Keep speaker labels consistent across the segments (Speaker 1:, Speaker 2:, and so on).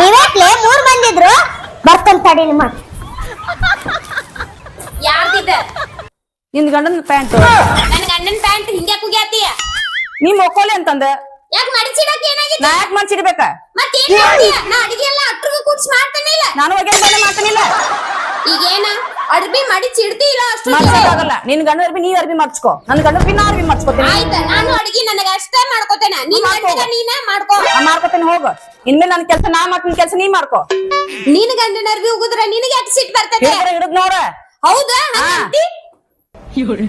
Speaker 1: ನೀವ್ಯಾಕ್ಲೆ 3 ಬಂದಿದ್ರು ಬರ್ತಂತ ತಡಿ ನಿಮ್ಮ
Speaker 2: ಯಾರ್ದಿದ
Speaker 3: ನಿನ್ ಗಂಡನ ಪ್ಯಾಂಟ್
Speaker 2: ನನ್ ಗಂಡನ್ ಪ್ಯಾಂಟ್ ಹಿಂಗ್ಯಾಕ್ ಹೋಗ್ಯಾತಿ
Speaker 3: ನೀ ಮೊಕ್ಕೋಲಿ ಅಂತಂದ
Speaker 2: ಯಾಕೆ ಮಡಿಚಿಡಕ್ ಏನಾಗಿತ್ತು
Speaker 3: ನಾ ಯಾಕೆ ಮಾಡ್ಸಿಡ್ಬೇಕ
Speaker 2: ಮತ್ತೇನ್ ಮಾಡ್ತೀಯ ನಾ ಅಡಿಗೆ ಎಲ್ಲ ಅಟ್ರಿಗೆ ಕೂಡ್ಸಿ ಮಾಡ್ತಾನಿಲ್ಲ
Speaker 3: ನಾನು ಒಗೆ ಮಾಡ್ತಾನಿಲ್ಲ
Speaker 2: ಈಗೇನ ಅಡ್ಬಿ ಮಡಿಚಿಡ್ತಿ ಇಲ್ಲ ಅಷ್ಟು
Speaker 3: ಮಾಡ್ಸಕ್ಕಾಗಲ್ಲ ನಿನ್ ಗಂಡ ಅರ್ಬಿ ನೀ ಅರ್ಬಿ ಮಾಡ್ಸ್ಕೊ ನನ್ ಗಂಡ ಅರ್ಬಿ ನಾ ಅರ್ಬಿ ಮಾಡ್ಸ್ಕೊತೀನಿ
Speaker 2: ಆಯ್ತ ನಾನು ಅಡಿಗೆ ನನಗ ಅಷ್ಟೇ ಮಾಡ್ಕೋತೇನೆ ನೀನ್ ಗಂಡಗ ನೀನೇ ಮಾಡ್ಕೋ
Speaker 3: ನಾ ಮಾಡ್ಕೊತೀನಿ ಹೋಗು ಇನ್ಮೇಲೆ ನನ್ ಕೆಲ್ಸ ನಾ ಮಾಡ್ತೀನಿ ಕೆಲ್ಸ ನೀ ಮಾಡ್ಕೊ
Speaker 2: ನೀನ್ ಗಂಡನ ಅರ್ಬಿ ಉಗುದ್ರ ನಿನಗೆ ಯಾಕೆ ಸಿಟ್ ಬರ್ತದೆ
Speaker 3: ಹಿಡಿದ್ ನೋಡ
Speaker 2: ಹೌದಾ ಹಂಗಂತಿ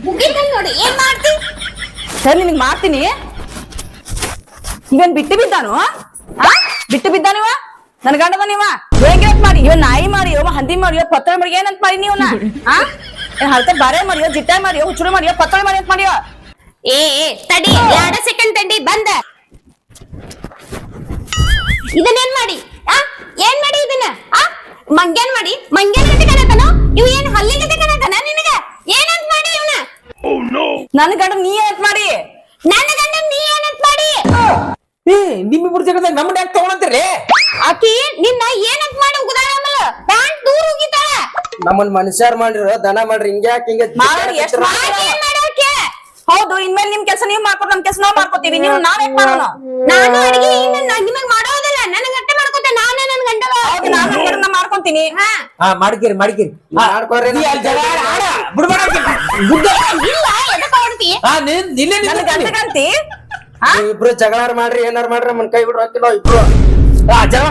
Speaker 2: ಮುಗಿತಂಗ್ ನೋಡಿ ಏನ್ ಮಾಡ್ತಿ
Speaker 3: ಸರಿ ನಿನಗ್ ಮಾಡ್ತೀನಿ ಇವನ್ ಬಿಟ್ಟು ಬಿದ್ದಾನು ಬಿಟ್ಟು ಬಿದ್ದಾನಿವ ನನ್ ಗಂಡದ ನೀವ ಹೇಗೆ ಮಾಡಿ ಇವ ನಾಯಿ ಮಾರಿಯೋ ಹಂದಿ ಮಾರಿಯೋ ಪತ್ರ ಮಾಡಿ ಏನಂತ ಮಾಡಿ ನೀವನ ಹಲ್ತ ಬಾರೆ ಮಾರಿಯೋ ಜಿಟ್ಟ ಮಾರಿಯೋ ಹುಚ್ಚುರು ಮಾಡಿಯೋ ಪತ್ರ ಮಾಡಿ ಅಂತ ಮಾಡಿಯೋ
Speaker 2: ಏ ತಡಿ 2 ಸೆಕೆಂಡ್ ತಡಿ ಬಂದ ಇದನ್ನೇನ್ ಮಾಡಿ ಏನ್ ಮಾಡಿ ಇದನ್ನ ಮಂಗ್ಯಾನ್ ಮಾಡಿ ಮಂಗ್ಯಾನ್ ಗಂಟೆ ಕಣತನ ಇವ್ ಏನ್ ಹಲ್ಲಿ ಗಂಟೆ ಕಣತನ ನಿನಗ ಏನಂತ ಮಾಡಿ ಇವ್ನ
Speaker 3: ನನ್ ಗಂಡ ನೀ ಏನಂತ ಮಾಡಿ
Speaker 2: ನನ್ನ ಗಂಡ ನೀ ಏನಂತ ಮಾಡಿ
Speaker 4: ನಿಮ್ಮಿಬ್ರು ಜಗದಾಗ ನಮ್ಮನ್ನ ಯಾಕೆ ತಗೊಳಂತೀರಿ
Speaker 2: ಆಕಿ ನಿನ್ನ ಏನಂತ ಮಾಡಿ ಉಗ್ದಾಳ ಆಮೇಲೆ ಪ್ಯಾಂಟ್ ದೂರ ಉಗಿತಾಳ
Speaker 4: ನಮ್ಮನ್ ಮನುಷ್ಯರ್ ಮಾಡ್ರಿ ದನ ಮಾಡ್ರಿ ಹಿಂಗ್ಯಾಕ್ ಹಿಂಗ
Speaker 3: ಮಾಡಿ ಎಷ್ಟ್
Speaker 2: ಆಕಿ ಏನ್ ಮಾಡೋಕೆ
Speaker 3: ಹೌದು ಇನ್ಮೇಲೆ ನಿಮ್ ಕೆಲ್ಸ ನೀವ್ ಮಾಡ್ಕೊ ನಮ್ ಕೆಲ್ಸ ನಾವ್ ಮಾಡ್ಕೋತೀವಿ ನೀವು ನಾವೇನ್ ಮಾಡೋಣ
Speaker 2: ನಾನು ಅಡಿಗೆ ನಿಮಗ್ ಮಾಡೋದಿಲ್ಲ ನನಗ ಅಟ್ಟೆ ಮಾಡ್ಕೋತೆ ನಾನೇ ನನ್ ಗಂಡಗ
Speaker 3: ಹೌದು ನಾನು ಮಾಡ್ಕೊಂತೀನಿ
Speaker 4: ಹಾ ಮಾಡ್ಕಿರಿ ಮಾಡ್ಕೋರಿ
Speaker 2: ಇಲ್ಲ ಎದಕ್ಕ ಹೊಡ್ತಿ
Speaker 3: ನನ್ ಗಂಡಗಂತಿ
Speaker 4: ಇಬ್ರು ಜಗಳ ಮಾಡ್ರಿ ಏನಾರ ಮಾಡ್ರಿ ನಮ್ಮನ್ ಕೈ ಬಿಡ್ರು ಹಾಕಿಲ್ಲ ಇಬ್ರು ಜಗಳ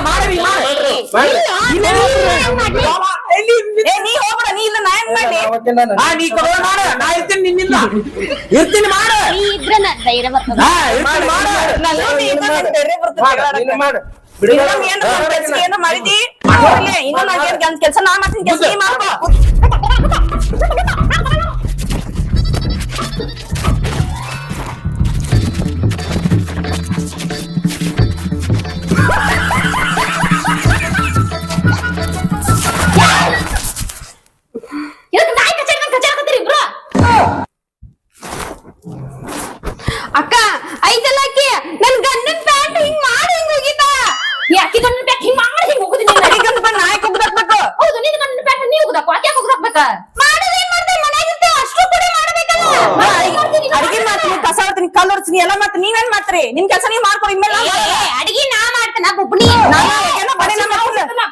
Speaker 4: ಮಾಡ್ರಿ
Speaker 3: ಏ ನೀ ಹೋಗ್ಬೇಡ ನೀ ಇಲ್ಲ ನಾ ಏನ್ ಮಾಡ್ಲಿ
Speaker 4: ನೀ ನಾ ಇರ್ತೀನಿ ನಿನ್ನಿಲ್ಲ ಇರ್ತೀನಿ ಮಾಡ
Speaker 2: ನೀ ಇದ್ರನ ಧೈರ್ಯ ಬರ್ತದ
Speaker 3: ಏನು ಮಾಡಿದಿ ಇನ್ನು ನಾನು ಕೆಲ್ಸ ನಾ ಮಾಡ್ತೀನಿ ಕೆಲ್ಸ ನೀ ಮಾಡ್ಕೋ
Speaker 2: ಅಕ್ಕ ಐದಲ್ಲ ಅಕ್ಕಿ ನನ್ ಗಂಡನ್ ಪ್ಯಾಂಟ್ ಹಿಂಗ್ ಮಾಡಿ ಹಿಂಗ್ ಹೋಗಿತಾ ಅಕ್ಕಿ ಗಂಡನ್ ಪ್ಯಾಂಟ್ ಹಿಂಗ್ ಮಾಡಿ ಹಿಂಗ್ ಹೋಗುದಿ
Speaker 3: ನಾಯಿ ಕುಗ್ದಾಕ್ಬೇಕು
Speaker 2: ಹೌದು ನಿನ್ ಗಂಡನ್ ಪ್ಯಾಂಟ್ ನೀ ಹೋಗುದಕ್ಕ ಅಕ್ಕ ಹೋಗುದಾಕ್ಬೇಕ ಮಾಡೋದ್ ಏನ್ ಮಾಡ್ದೆ ಮನ್ಯಾಗಿರ್ತೆ ಅಷ್ಟು ಕೂಡ ಮಾಡ್ಬೇಕಲ್ಲ
Speaker 3: ಅಡಿಗೆ ಮಾಡ್ತೀನಿ ಕಸ ಹೊಡ್ತೀನಿ ಕಲ್ಲು ಹೊಡ್ತೀನಿ ಎಲ್ಲ ಮಾಡ್ತೀನಿ ನೀವೇನ್ ಮಾಡ್ತೀರಿ ನಿಮ್ ಕೆಲ್ಸ ನೀವ್ ಮಾಡ್ಕೊಡಿ ಇನ್ಮೇಲೆ
Speaker 2: ಅಡಿಗೆ ನಾ ಮಾಡ್ತೇನ ಬುಬ್ಣಿ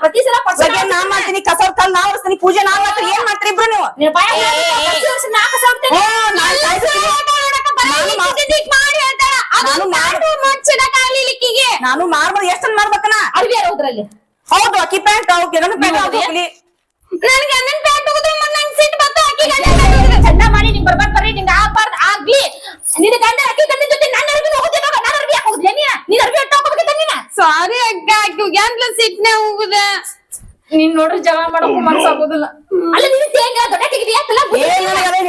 Speaker 2: ಪ್ರತಿ ಸಲ
Speaker 3: ನಾ ಮಾಡ್ತೀನಿ ಕಸ ಕಲ್ ನಾ ಹೊಡ್ತೀನಿ ಪೂಜೆ ನಾ ಮಾಡ್ತೀನಿ ಏನ್ ಮಾಡ್ತೀರಿ ಇಬ್ರು ನೀವು ನಾನು ಮಾಡ್ಬೋದು ಎಷ್ಟನ್ ಮಾಡ್ಬೇಕನ
Speaker 2: ಅಡ್ಗೆ ಹೋದ್ರಲ್ಲಿ
Speaker 3: ಹೌದು ಅಕ್ಕಿ ಪ್ಯಾಂಟ್ ಗಂಡ ಪ್ಯಾಂಟ್ ಹೋಗ್ಲಿ
Speaker 2: ನನ್ ಗಂಡನ್ ಪ್ಯಾಂಟ್ ಹೋಗುದ್ರೆ ನಂಗೆ ಸಿಟ್ಟು ಬಂತು ಅಕ್ಕಿ ಚಂದ ಮಾಡಿ ನಿಂಗ್ ಬರ್ಬಾರ್ದು ಬರ್ರಿ ನಿಂಗೆ ಆಗ್ಬಾರ್ದು ಆಗ್ಲಿ ನಿನ್ನ ಗಂಡ ಅಕ್ಕಿ ಗಂಡನ ಜೊತೆ ನನ್ನ ಅರ್ಬಿ ಹೋಗುದಿಲ್ಲ ನಾನು ಅರ್ಬಿ ಯಾಕೆ ಹೋಗುದಿಲ್ಲ ನೀನ್ ಅರ್ಬಿ ಅಟ್ಟ ಹೋಗ್ಬೇಕಿತ್ತ ನೀನ ಸಾರಿ ಅಕ್ಕ ಅಕ್ಕಿ ಯಾನ್ಲ ಸಿಟ್ನೆ ಹೋಗುದ ನೀನ್ ನೋಡ್ರಿ ಜಗಳ ಮಾಡಕ್ಕೂ ಮನ್ಸಾಗೋದಿಲ್ಲ ಅಲ್ಲ ನೀನು ತೇಂಗ ದೊಡ್ಡ ತೆಗಿದ್ಯಾತಲ್ಲ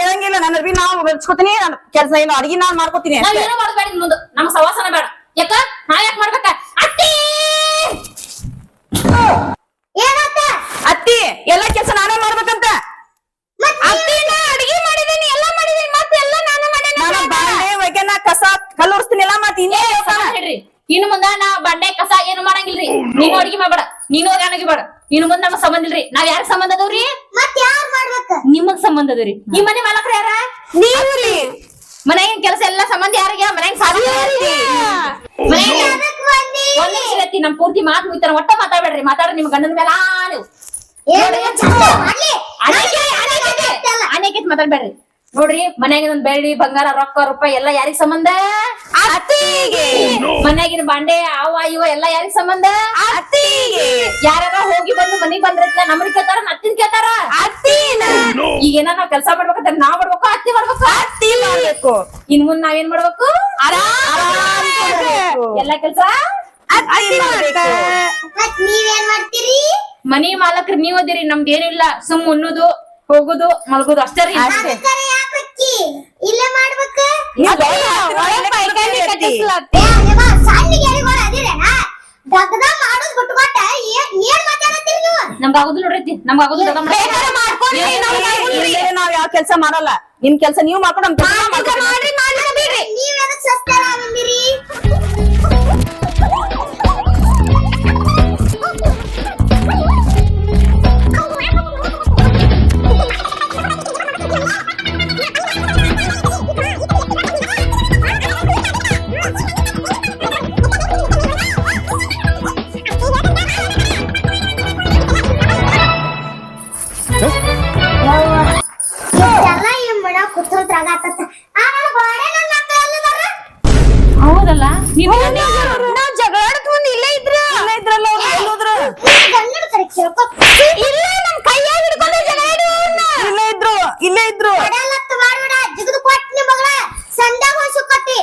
Speaker 3: ಹೇಳಂಗಿಲ್ಲ ನನ್ನ ಅರ್ಬಿ ನಾವು ಬೆಳ್ಸ್ಕೊತೀನಿ ಕೆಲ್ಸ ಏನು ಅಡಿಗೆ ನಾನ್ ಮಾಡ್ಕೋತೀನಿ
Speaker 2: ನಾವ್ ಏನೋ ಮಾಡ್ಬೇಡ ಮುಂದೆ ನಮ್ಮ ಸವಾಸನ ಬೇಡ ಯಾಕ ನಾ ಯಾಕೆ ಮಾಡ್ಬೇಕ ಅತ್ತಿ
Speaker 3: ಅತ್ತಿ ಎಲ್ಲಾ ಕೆಲ್ಸ ನಾನೇ ಮಾಡ್ಬೇಕಂತ
Speaker 2: ಅತ್ತಿ ನಾ ಅಡಿಗೆ ಮಾಡಿದೀನಿ ಎಲ್ಲ ಮಾಡಿದೀನಿ ಮತ್ತೆ ಎಲ್ಲ ನಾನು
Speaker 3: ನಾನು ಬಾಂಡೆ ಒಗೆನ ಕಸ ಕಲ್ಲು ಹೊಡ್ಸ್ತೀನಿ ಎಲ್ಲಾ ಮಾಡ್ತೀನಿ
Speaker 2: ಹೇಳ್ರಿ ಇನ್ನು ಮುಂದ ನಾ ಬಂಡೆ ಕಸ ಏನು ಮಾಡಂಗಿಲ್ರಿ ನೀನು ಅಡಿಗೆ ಮಾಡ್ಬೇಡ ನೀನು ಒಗ್ಯಾನಗಿ ಬೇಡ ಇನ್ನು ಮುಂದೆ ನಮಗ್ ಸಂಬಂಧ ಇಲ್ರಿ ನಾವ್ ಯಾರ ಸಂಬಂಧ ಅದವ್ರಿ
Speaker 1: ಮತ್ ಯಾರ್ ಮಾಡ್ಬೇಕ
Speaker 2: ನಿಮಗ್ ಸಂಬಂಧ ಅದವ್ರಿ ಈ ಮನೆ ಮಾಲಕ್ರ ಯಾರ ನೀವ್ರಿ ಮನೆಗಿನ ಕೆಲಸ ಎಲ್ಲ ಸಂಬಂಧ ಯಾರಿಗೆ ಮನೆಗೆ ಒಂದ್ ನಿಮಿಷ ಎತ್ತಿ ನಮ್ ಪೂರ್ತಿ ಮಾತು ಮುಗಿತಾರ ಒಟ್ಟ ಮಾತಾಡ್ಬೇಡ್ರಿ ಮಾತಾಡ್ರಿ ನಿಮ್ ಗಂಡನ ಮೇಲೆ ಅನೇಕೈತಿ ಮಾತಾಡ್ಬೇಡ್ರಿ ನೋಡ್ರಿ ಮನ್ಯಾಗಿನ ಒಂದ್ ಬೆಳ್ಳಿ ಬಂಗಾರ ರೊಕ್ಕ ರೂಪಾಯಿ ಎಲ್ಲ ಯಾರಿಗ್ ಸಂಬಂಧ ಅತ್ತಿಗೆ ಮನ್ಯಾಗಿನ ಬಾಂಡೆ ಅವ ಇವ ಎಲ್ಲ ಯಾರಿಗ್ ಸಂಬಂಧ ಅತ್ತಿಗೆ ಯಾರ ಹೋಗಿ ಬಂದು ಮನಿಗ್ ಬಂದ್ರಲ್ಲ ನಮ್ಮನ್ ಕೇಳ್ತಾರ ಅತ್ತಿನ ಕೇಳ್ತಾರ ಅತ್ತಿನ ಈಗೇನ ನಾವ್ ಕೆಲ್ಸ ಮಾಡ್ಬೇಕಂತ ನಾವ್ ಮಾಡ್ಬೇಕು ಅತ್ತಿ ಮಾಡ್ಬೇಕು ಅತ್ತಿ ಮಾಡ್ಬೇಕು ಇನ್ ಮುಂದ್ ನಾವೇನ್ ಮಾಡ್ಬೇಕು ಎಲ್ಲ ಕೆಲ್ಸ
Speaker 1: ನೀವೇನ್ ಮಾಡ್ತೀರಿ
Speaker 2: ಮನಿ ಮಾಲಕ್ರಿ ನೀವ್ ಅದಿರಿ ನಮ್ದು ಏನಿಲ್ಲ ಸುಮ್ ಉಣ್ಣುದು ಹೋಗುದು ಮಲ್ಗುದು ಅಷ್ಟೇ ರೀ
Speaker 1: ಯಾಕಕ್ಕಿ ಇಲ್ಲೇ ಮಾಡ್ಬೇಕ ದಗದ ಮಾಡೋದ್ ಬಿಟ್ಕೊಟ್ಟ ಏನ್ ಮಾತಾಡತ್ತೀರಿ ನೀವು
Speaker 2: ನಮ್ಗ ಆಗುದಿಲ್ಲ ನೋಡ್ರಿ ನಮ್ಗ ಆಗುದಿಲ್ಲ
Speaker 3: ನಾವ್ ಯಾವ ಕೆಲ್ಸ ಮಾಡಲ್ಲ ನಿಮ್ ಕೆಲ್ಸ ನೀವ್ ಮಾಡ್ಕೊಂಡು ನಮ್ ಕೆಲ್ಸ
Speaker 1: ಮಾಡ್ರಿ ಮಾಡ್ರಿ ನೀವ್ ಎದಕ್ ಸಸ್ತಾರ ಬಂದಿರಿ ಕುತ್ಕೊಂಡ್ರಾಗ ಆತತ್ತ ಆ ನನ್ನ ಗೋಡೆ ನನ್ನ ಮಕ್ಕಳು ಎಲ್ಲದಾರ
Speaker 2: ಹೌದಲ್ಲ
Speaker 3: ನಾವ್ ಜಗಳ ಆಡತ್ ಮುಂದ್ ಇಲ್ಲೇ ಇದ್ರಲ್ಲ ಅವ್ರು ಎಲ್ಲೋದ್ರು
Speaker 1: ಗಂಡನ ಕರೆ ಕೇಳ್ಕೊ
Speaker 3: ಇಲ್ಲ ನಮ್ ಕೈಯಾಗ ಹಿಡ್ಕೊಂಡು ಜಗಳ ಆಡೋರ್ನ ಇಲ್ಲೇ ಇದ್ರು
Speaker 1: ಕಡಲತ್ತ ಮಾಡ್ಬೇಡ ಜಿಗದು ಕೊಟ್ನಿ ಮಗಳ ಸಂದಾಗ ಹೋಗಿ ಸುಕ್ಕತ್ತಿ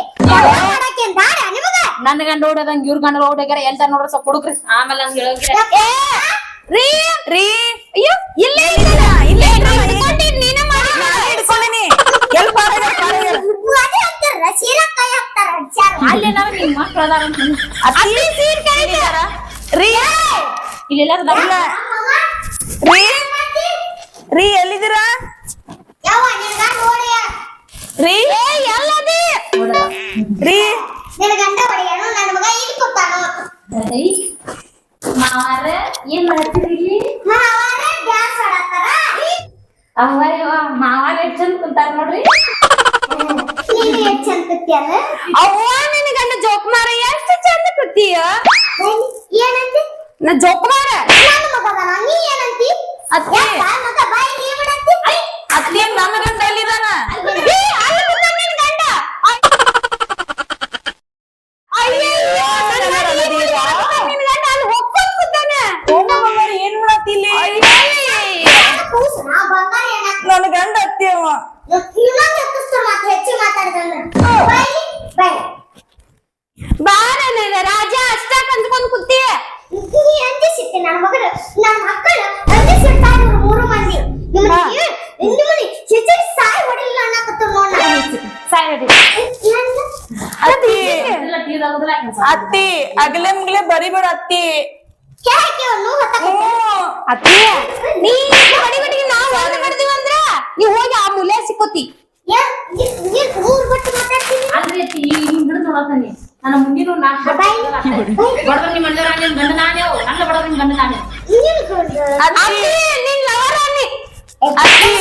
Speaker 1: ಮಾಡಕ್ಕೆ ದಾಡ ನಿಮಗ
Speaker 2: ನನ್ನ ಗಂಡ ಓಡೋದಂಗ ಇವ್ರ ಗಂಡ ಓಡೋಗ್ಯಾರ ಎಲ್ದ ನೋಡ್ರ ಸ್ವಲ್ಪ ಹುಡುಗ್ರಿ ಆಮೇಲೆ ಹಂಗ ಹೇಳೋಗಿರ
Speaker 3: ರೀ ಅಯ್ಯೋ ಇಲ್ಲೇ ನೀನೇ ಮಾಡಿ ಹಿಡ್ಕೊಂಡಿನಿ ಎಲ್ಲಿ
Speaker 1: ಅದೇ ಹಾಕ್ತಾರ ಸೀರಾ ಕೈ ಹಾಕ್ತಾರ ಅಡ್ಚಾರ
Speaker 2: ಅಲ್ಲಿ ನಾವು ನಿಮ್ ಮಕ್ಳು ಅದಾರ ಅಂತ
Speaker 3: ಅತ್ತಿ ಸೀರ್ ಕರೀತಾರ ರೀ
Speaker 2: ಇಲ್ಲೆಲ್ಲಾರು
Speaker 3: ರೀ ಎಲ್ಲಿದ್ದೀರಾ
Speaker 1: ಯಾವ ನಿನ್ನ ನೋಡಿ
Speaker 3: ರೀ ಎಲ್ಲದಿ ರೀ
Speaker 1: ನಿನ್ನ ಗಂಡ ಹೊಡೆಯನು ನನ್ನ ಮಗ ಇಲ್ಲಿ ಕೂತಾನು
Speaker 2: ಮಾವಾರ ಏನ್ ಮಾಡ್ತೀರಿ ಇಲ್ಲಿ
Speaker 1: ಮಾವಾರ ಡ್ಯಾನ್ಸ್ ಆಡತ್ತಾರ
Speaker 2: ಅವರೇ ಮಾವಾರ ಎಷ್ಟ್ ಚಂದ ಕುಂತಾರ ನೋಡ್ರಿ
Speaker 1: ನೀನು ಎಷ್ಟು ಚಂದ ಕೂತಿಯಲ್ಲ
Speaker 3: ಅವ್ವ ನಿನ್ನ ಗಂಡ ಜೋಕುಮಾರ ಎಷ್ಟು ಚಂದ ಕೂತೀಯ
Speaker 1: ಏನಂತಿ
Speaker 3: ನಾ ಜೋಕುಮಾರ
Speaker 1: ನನ್ನ ಮಗ ಅದಾನ ನೀ ಏನಂತಿ
Speaker 3: ಅತ್ತೆ
Speaker 1: ಮಗ ಬಾಯಿ ನೀ ಬಿಡಂತಿ
Speaker 3: ಅತ್ತೆ ನನ್ನ ಗಂಡ ಎಲ್ಲಿದಾನ ಏನ್ ಮಾಡತ್ತಿಲ್ಲಿ
Speaker 1: ನಾ ಬಂಗಾರ ಏನಾಗ್ತಿ
Speaker 3: ನನ್ನ ಗಂಡ ಅತ್ತಿ ಅವ
Speaker 1: ಇನ್ನೊಂದು ಎತ್ತಿಸ್ತಾರೆ ಮಾತು ಹೆಚ್ಚು ಮಾತಾಡಿದಲ್ಲ ಬಾಯಿ ಬಾಯಿ
Speaker 3: ಬಾರ ರಾಜ ಅಷ್ಟ ಕಂದ್ಕೊಂಡ್ ಕೂತಿ
Speaker 1: ನೀ ಅಂಜಿಸಿತ್ತೆ ನನ್ನ ಮಗಳು ನನ್ನ ಮಕ್ಕಳು ಅಂಜಿಸಿರ್ತಾರೆ ಇವ್ರು ಮೂರು ಮಂದಿ ನಿಮ್ಮನಿ ಚಿಚಿ ಸಾಯಿ ಹೊಡಿಲ್ಲ ಅನ್ನಕತ್ತ ನೋಡ
Speaker 3: ಅತ್ತಿ
Speaker 2: ಎಲ್ಲ ತೀರಾಗೋದಿಲ್ಲ
Speaker 3: ಅತ್ತಿ ಅಗಲೆ ಮುಗ್ಲೆ ಬರಿಬೇಡ ಅತ್ತಿ
Speaker 1: ಯಾಕೆ ಅವನು
Speaker 3: ಅತ್ತಿ ನೀ ಬಡಿಗೆ ನಾವ್ ಹೊರಗೆ ಕಡ್ದೀವಿ ಅಂದ್ರ ನೀವ್ ಹೋಗಿ ಆ ಮೂಲೆ ಸಿಕ್ಕೋತಿ
Speaker 1: ಊರ್ ಬಿಟ್ಟು ಮಾತಾಡ್ತೀನಿ
Speaker 2: ಅಲ್ರಿ ಅತ್ತಿ ಹಿಂಗ್ ಹಿಡಿದು ನೋಡತಾನೆ ನನ್ನ ಮುಂದಿನ ನಾಲ್ಕು ಬಡದ ನಿಮ್ಮ ಗಂಡ ನಿಮ್ ಗಂಡ ನಾನೇ ನನ್ನ ಬಡದ ನಿಮ್ ಗಂಡ ನಾನೇ
Speaker 3: ಅತ್ತಿ ನಿನ್ ಲವರಾನಿ ಅತ್ತಿ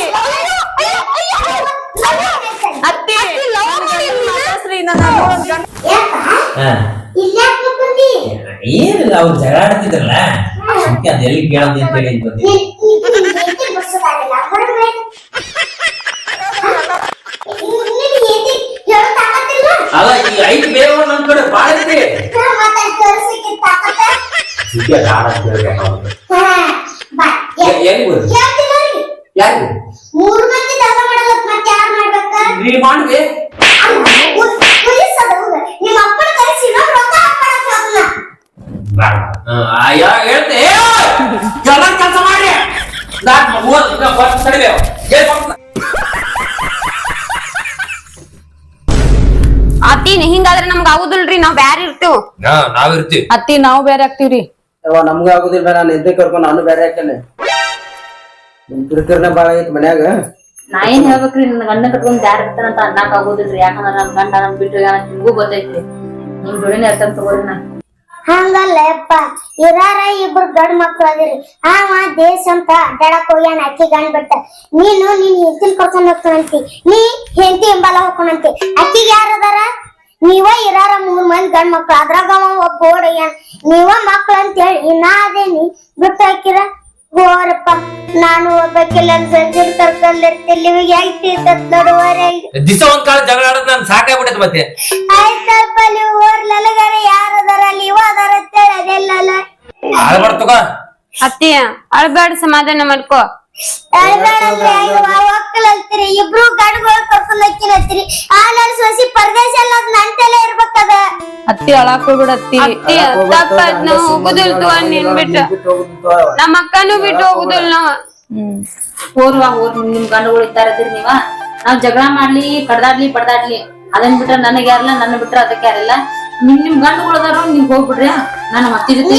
Speaker 3: ಅತ್ತಿ ಮಾತಾಡ್ಸ್ರಿ ನನ್ನ ಗಂಡ
Speaker 4: ಏನಿಲ್ಲ ಅವ್ರು ಜಗಳ ಆಡ್ತಿದ್ರಲ್ಲ ಅದಕ್ಕೆ ಅದೆಲ್ಲಿ ಕೇಳೋದು ಅಂತ ಹೇಳಿ ಬಂದಿ ಅಲ್ಲ ಈ ಐದು ಬೇಗ ನನ್ ಕಡೆ ಬಾಳ ಐತಿ ಎಲ್ಲಿ ಯಾರು
Speaker 1: ಮೂರು ಮಂದಿ ದಗ ಮಾಡಲ್ಲ ಮತ್ತೆ ಯಾರು ಮಾಡ್ಬೇಕ
Speaker 4: ನೀ ಮಾಡ್ದೆ
Speaker 1: ನಿಮ್ಮ ಅಪ್ಪನ ಕರೆಸಿ ರೊಕ್ಕ ಹಾಕ್ಕೊಳಕ್ ಹೋಗ್ಲ
Speaker 4: ಹೇಳ್ತೆ ಎಲ್ಲ ಕೆಲಸ ಮಾಡಿ ತಡಿವೆ
Speaker 3: ಅತ್ತಿ ಹಿಂಗಾದ್ರೆ ನಮ್ಗ ಆಗುದಿಲ್ರಿ ನಾವ್ ಬ್ಯಾರೆ ಇರ್ತೇವ್
Speaker 4: ನಾವಿರ್ತೀವಿ
Speaker 3: ಅತ್ತಿ ನಾವು ಬೇರೆ ಆಗ್ತೀವ್ರಿ
Speaker 4: ನಮ್ಗ ಆಗುದಿಲ್ಲ ನಾನು ಎದ್ದೆ ಕರ್ಕೊಂಡು ನಾನು ಬೇರೆ ಹಾಕೇನೆ ನಿಮ್ ಕಿರಿಕಿರಿನ ಬಾಳ ಐತಿ ಮನ್ಯಾಗ
Speaker 2: ನಾ ಏನ್ ಹೇಳ್ಬೇಕ್ರಿ ನನ್ನ ಗಂಡ ಕಟ್ಕೊಂಡ್ ಯಾರು ಇರ್ತಾನಂತ ಅನ್ನಕ್ ಆಗೋದಿಲ್ರಿ ಯಾಕಂದ್ರ ನನ್ ಗಂಡ ನನ್ ಬಿಟ್ಟು ನಿಮ್ಗೂ ಗೊತ್ತೈತಿ ನಿಮ್ ಜೋಡಿನ ಇರ್ತಾನ ತಗೋರಿ ನಾ
Speaker 1: ಹಂಗಲ್ಲ ಯಪ್ಪ ಇರಾರ ಇಬ್ರು ಗಂಡ್ ಮಕ್ಳು ಅದಿರಿ ಅವ ದೇಶ ಅಂತ ಅಡ್ಡಾಡಕ್ ಹೋಗ್ಯಾನ ಅಕ್ಕಿ ಗಂಡ್ ಬಿಟ್ಟ ನೀನು ನಿನ್ ಹೆಂಡತಿನ ಕರ್ಕೊಂಡ್ ಹೋಗ್ತಾನಂತಿ ನೀ ಹೆಂಡತಿ ಎಂಬಲ್ಲ ಹೋಗ್ಕೊಂಡಂತಿ ಅಕ್ಕಿಗೆ ಯಾರ ಅದಾರ ನೀವ ಇರಾರ ಮೂರ್ ಮಂದಿ ಗಂಡ್ ಮಕ್ಳು ಅದ್ರಾಗ ಅವ ಒಬ್ಬ ಓಡಯ್ಯಾನ ನೀವ ಮಕ್ಳು ಅಂತ ಹೇಳಿ ಇನ್ನ ಅದೇನಿ ಬಿಟ್ಟು ಹಾಕಿರ ಹೋರಪ್ಪ ನಾನು ಒಬ್ಬಕ್ಕೆಲ್ಲ ಸಂಜೆ ಕರ್ಕೊಂಡಿರ್ತಿಲ್ಲ ಇವಾಗ ಐತಿರ್ತತ್ ನೋಡುವರೆ
Speaker 4: ದಿವಸ ಒಂದ್ ಕಾಲ ಜಗಳ ಆಡೋದ್ ನನ್ ಸಾಕಾಗ್ಬಿಟ್ಟೈತೆ ಮತ್ತೆ
Speaker 1: ಆಯ್ತಪ್ಪ ನೀವು ಓರ್ ನನಗಾರ ಯಾರದಾರ ಅಲ್ಲಿ ಇವ ಅದಾರ ಅಂತೇಳಿ ಅದೆಲ್ಲ
Speaker 4: ಆಳ್ಬಾರ್ದಗ
Speaker 3: ಅತ್ತಿ ಅಳ್ಬೇಡ ಸಮಾಧಾನ ಮಾಡ್ಕೋ
Speaker 1: ಅಳ್ಬೇಡಂದ್ರೆ ಒಕ್ಕಲಂತೀರಿ ಇಬ್ರು ಗಂಡುಗಳು ಕರ್ಕೊಂಡ್ ಹೋಗ್ತಿರತ್ತೀರಿ ಆ ನನ್ ಸೊಸಿ ಪರದೇಶ ಎಲ್ಲ ನಂತೆಲ್ಲ ಇರ್ಬೇಕದ
Speaker 3: ಅತ್ತಿ ಅಳಾಕ್ ಹೋಗ್ಬಿಡ ಅತ್ತಿ ತಪ್ಪಾಯ್ತು ನಾವ್ ಹೋಗುದಿಲ್ ನಿನ್ ಬಿಟ್ಟು ನಮ್ಮ ಅಕ್ಕನೂ ಬಿಟ್ಟು ಹೋಗುದಿಲ್ ನಾವ್
Speaker 2: ಹೋರ್ವಾ ನಿಮ್ ಗಂಡುಗಳು ಇದ್ದಾರದಿರಿ ನೀವ ನಾವ್ ಜಗಳ ಮಾಡ್ಲಿ ಕಡ್ದಾಡ್ಲಿ ಬಡ್ದಾಡ್ಲಿ ಅದನ್ ಬಿಟ್ರ ನನಗ್ ಯಾರಲ್ಲ ನನ್ನ ಬಿಟ್ರ ಅದಕ್ಕೆ ಯಾರಿಲ್ಲ ನಿಮ್ ಗಂಡುಗಳು ಅದಾರ ನಿಮ್ಗೆ ಹೋಗ್ಬಿಡ್ರಿ ನನ್ನ ಮತ್ತೆ ಜೊತೆ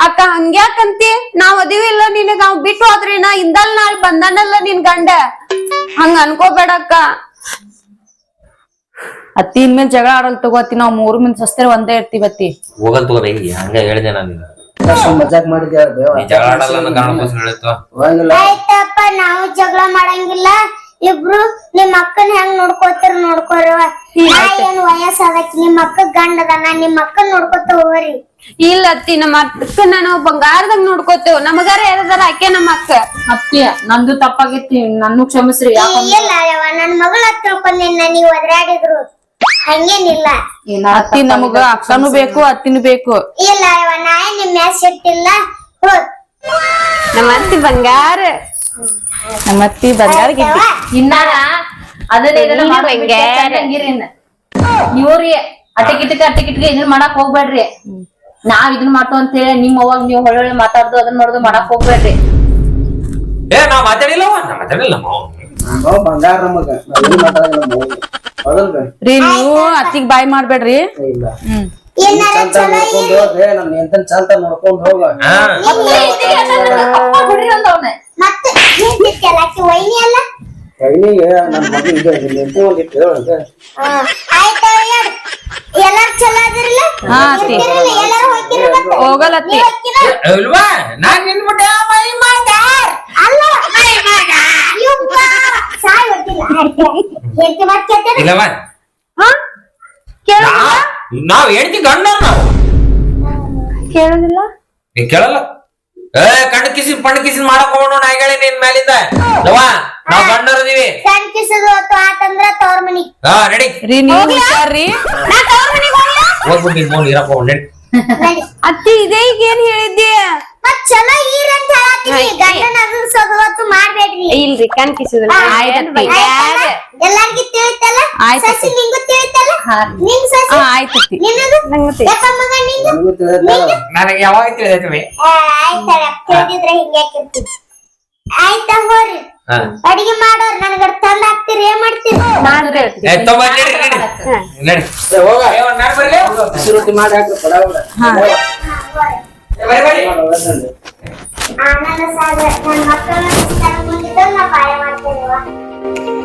Speaker 3: ಅಕ್ಕ ಹಂಗ್ಯಾಕಂತಿ ನಾವ್ ಅದಿವಿ ಇಲ್ಲ ನಿನಗ ನಾವ್ ಬಿಟ್ಟು ಹೋದ್ರಿ ನಾ ಇಂದಲ್ ನಾಳೆ ಬಂದಾನಲ್ಲ ನಿನ್ ಗಂಡ ಹಂಗ ಅನ್ಕೋಬೇಡ ಅಕ್ಕ ಅತ್ತಿ ಇನ್ಮೇಲೆ ಜಗಳ ಆಡಲ್ ತಗೋತಿ ನಾವ್ ಮೂರು ಮಂದಿ ಸಸ್ತೆರ ಒಂದೇ ಇರ್ತೀವಿ ಅತ್ತಿ
Speaker 4: ಹೋಗಲ್ ತಗೋ ಹೆಂಗಿ ಹಂಗ ಹೇಳಿದೆ ನಾನು
Speaker 5: ಮಜಾಕ್ ಮಾಡಿದ್ದೆ
Speaker 4: ನೀ ಜಗಳ ಆಡಲ್ಲ ಅನ್ನೋ ಕಾರಣಕ್ಕೋಸ್ಕರ ಹೇಳಿತ್ತು
Speaker 5: ಹೋಗಂಗಿಲ್ಲ
Speaker 1: ಆಯ್ತಪ್ಪ ನಾವು ಜಗಳ ಮಾಡಂಗಿಲ್ಲ ಇಬ್ರು ನಿಮ್ ಅಕ್ಕನ ಹೆಂಗ್ ನೋಡ್ಕೋತಾರ ನೋಡ್ಕೋರವ ನಾ ಏನ್ ವಯಸ್ಸಾದಕ್ ನಿಮ್ ಅಕ್ಕ ಗಂಡದನ ನಿಮ್ ಅಕ್ಕನ್ ನೋಡ್ಕೋತ ಹೋಗ್ರಿ
Speaker 6: ಇಲ್ಲ ಅತ್ತಿ ನಮ್ಮ ಅಕ್ಕನ ನಾವು ಬಂಗಾರದಾಗ ನೋಡ್ಕೋತೇವ್ ನಮಗಾರ ಯಾರದಾರ ಆಕೆ ನಮ್ಮ ಅಕ್ಕ
Speaker 2: ಅತ್ತಿ ನಂದು ತಪ್ಪಾಗೈತಿ ನನ್ನು ಕ್ಷಮಿಸ್ರಿ
Speaker 1: ಇಲ್ಲ ಯವ್ವ ನನ್ ಮಗಳ ತಿಳ್ಕೊಂಡೇನ ನೀವ್ ಒದ್ರಾಡಿದ್ರು ಹಂಗೇನಿಲ್ಲ
Speaker 3: ಅತ್ತಿ ನಮಗ ಅಕ್ಕನೂ ಬೇಕು ಅತ್ತಿನೂ ಬೇಕು.
Speaker 1: ಇಲ್ಲ ಯವ್ವ ನಾ ಏನ್ ನಿಮ್ ಮ್ಯಾಸ್ ಸಿಟ್ಟಿಲ್ಲ ಹೋಗ್
Speaker 6: ನಮ್ಮ ಅತ್ತಿ ಬಂಗಾರ
Speaker 3: ನಮ್ಮ ಅತ್ತಿ ಬಂಗಾರ ಗಿಟ್ಟಿ.
Speaker 2: ಇನ್ನಾರ ಅದನ್ನ ಇದನ್ನ
Speaker 6: ನೀನು
Speaker 2: ಮಾಡ್ಬೇಕಿತ್ತ
Speaker 6: ಬಂಗಾರ.
Speaker 2: ಚೆನ್ನಾಗಿರಿ ಇನ್ನ. ನೀವ್ರಿ ಅಟಕಿಟ್ಗೆ ಇದನ್ನ ಮಾಡಾಕ್ ಹೋಗ್ಬೇಡ್ರಿ ನಾವ್ ಇದನ್ನ ಮಾಡ್ತೇವ ಅಂತ ಹೇಳಿ ನಿಮ್ ಅವಾಗ ನೀವ್ ಹೊಳ್ಳೆ ಮಾತಾಡ್ದು ಅದನ್ನ ಮಾಡೋದು ಮಾಡಾಕ್ ಹೋಗ್ಬೇಡ್ರಿ.
Speaker 4: ನಾ ಮಾತಾಡಿಲ್ಲವ ನಾ ಮಾತಾಡಿಲ್ಲ
Speaker 5: ನಾವ್ ಬಂಗಾರ ನಮಗ ನಾವ್ ಏನ್ ಮಾತಾಡಲ್ಲ ಹೌದಲ್ರಿ
Speaker 3: ರೀ ನೀವು ಅತ್ತಿಗ್ ಬಾಯ್ ಮಾಡ್ಬೇಡ್ರಿ.
Speaker 5: ಇಲ್ಲ
Speaker 1: ಏನಾರ
Speaker 5: ಚಂದ
Speaker 1: ಚಲೋ
Speaker 5: ನೋಡ್ಕೊಂಡ್ ಹೋಗ್ರಿ ನಮ್ ಎಂತನ್ ಚಂದ ನೋಡ್ಕೊಂಡ್ ಹೋಗ
Speaker 2: ಬಿಡ್ರಿ ಒಂದ್ ಅವ್ನ
Speaker 1: ಮತ್ತೆ ಏನ್ ತಿಕ್ಕಲ್ಲ ಆಕಿ ವೈನಿ ಅಲ್ಲ
Speaker 5: ಕೈನಿಗೆ ನನ್ ಮಗ ಇದೆ ಎಂತ ಒಂದಿಟ್ಟು ಹೇಳ
Speaker 1: ಆಯ್ತಾ ಹೇಳು ಎಲ್ಲಾರು ಚಲೋ ಅದಿರಲ್ಲ
Speaker 3: ಹಾ, ಅತ್ತಿ.
Speaker 1: ಎಲ್ಲಾರು ಹೋಗಿರಿ ಮತ್ತೆ
Speaker 3: ಹೋಗಲ್ಲ ಅತ್ತಿ.
Speaker 1: ನೀವ್ ಹೋಗಿರ?
Speaker 4: ಇಲ್ವಾ ನಾನ್ ನಿನ್ಬಿಟ್ಟೆ ಮೈ ಮಾಡ
Speaker 1: ಅಲ್ಲ ಮೈ ಮಗ ಯವ್ವ ಸಾಯ್ ಹೊಟ್ಟಿಲ್ಲ ಹೆಂಡತಿ ಮಾತ್ ಕೇಳ್ತೇನೆ
Speaker 4: ಇಲ್ಲವ ನಾವ್ ಹೇಳ್ತಿ ಗಂಡ ನಾವು
Speaker 6: ಕೇಳುದಿಲ್ಲ
Speaker 4: ನೀ ಕೇಳಲ್ಲ ಕಣ್ಣು ಕಿಸಿನ್ ಪಣ್ಣು ಕಿಸಿನ್ ಮಾಡಕ್ ಹೋಗೋಣ ನಾ ಹೇಳಿ ನಿನ್ ಮೇಲಿಂದ ಯವ್ವಾ ನಾವ್ ಗಂಡರದೀವಿ
Speaker 1: ಸಣ್ಣ ಕಿಸದು ಆತಂದ್ರ ತವ್ರ ಮನಿ
Speaker 4: ಹಾ ನಡಿ
Speaker 3: ರೀ ನೀವು ಹುಷಾರ್ರಿ.
Speaker 1: ನಾ ತವ್ರ ಮನಿಗ್ ಹೋಗ್ಲಾ?
Speaker 4: ಹೋಗ್ಬಿಟ್ಟು ನಿನ್ ಫೋನ್ ಇರಪ್ಪ ನಡಿ
Speaker 1: ನಡಿ.
Speaker 6: ಅತ್ತಿ ಇದೇ ಈಗ ಏನ್ ಹೇಳಿದ್ದೆ
Speaker 1: ಮತ್ ಚಲೋ ಈರಂತ ಹೇಳತ್ತೀವಿ ಗಂಡನ ಅದನ್ನ ಸದವತ್ತು ಮಾಡ್ಬೇಡ್ರಿ
Speaker 6: ಇಲ್ರಿ ಕಣ್ ಕಿಸುದಿಲ್ಲ
Speaker 3: ಆಯ್ತತ್ತಿ.
Speaker 1: ಎಲ್ಲಾರ್ಗಿ ತಿಳಿತಲ್ಲ
Speaker 3: ಆಯ್ತು.
Speaker 1: ಸಸಿ ನಿಂಗೂ ತಿಳಿತಲ್ಲ ನಿಂಗ್ ಸಸಿ
Speaker 3: ಹಾ ಆಯ್ತತ್ತಿ.
Speaker 1: ನಿನಗೂ
Speaker 6: ನಂಗೂ ತಿಳಿತು.
Speaker 1: ಯಪ್ಪ ಮಗ ನಿಂಗೂ
Speaker 5: ನನಗೂ ತಿಳಿದಲ್ಲ
Speaker 4: ನನಗೆ ಯಾವಾಗ ತಿಳಿದೈತಿ
Speaker 1: ಆಯ್ತಾಳ ತಿಳಿದಿದ್ರೆ ಹಿಂಗ್ಯಾಕಿರ್ತೀವಿ ಆಯ್ತಾ ಹೋರಿ
Speaker 4: ಹಾ
Speaker 1: ಅಡಿಗೆ ಮಾಡೋರ್ ನನಗ ತಂದ್ ಹಾಕ್ತಿರಿ ಏನ್ ಮಾಡ್ತೀರಿ
Speaker 6: ಮಾಡ್ರಿ
Speaker 4: ನಡಿ ಹೋಗ ನಾನು ಬರ್ಲಿ
Speaker 5: ಬಿಸಿ ರೊಟ್ಟಿ ಮಾಡಿ ಹಾಕ್ರಿ ಪಡ
Speaker 4: ಬರ್ರಿ
Speaker 1: ನನ್ನ ಸಾಗ ನನ್ನ ಮಕ್ಕಳನ್ನ ಮುಂದಿದ್ದ ನಾ ಪಾಯ ಮಾಡ್ತೇನೆ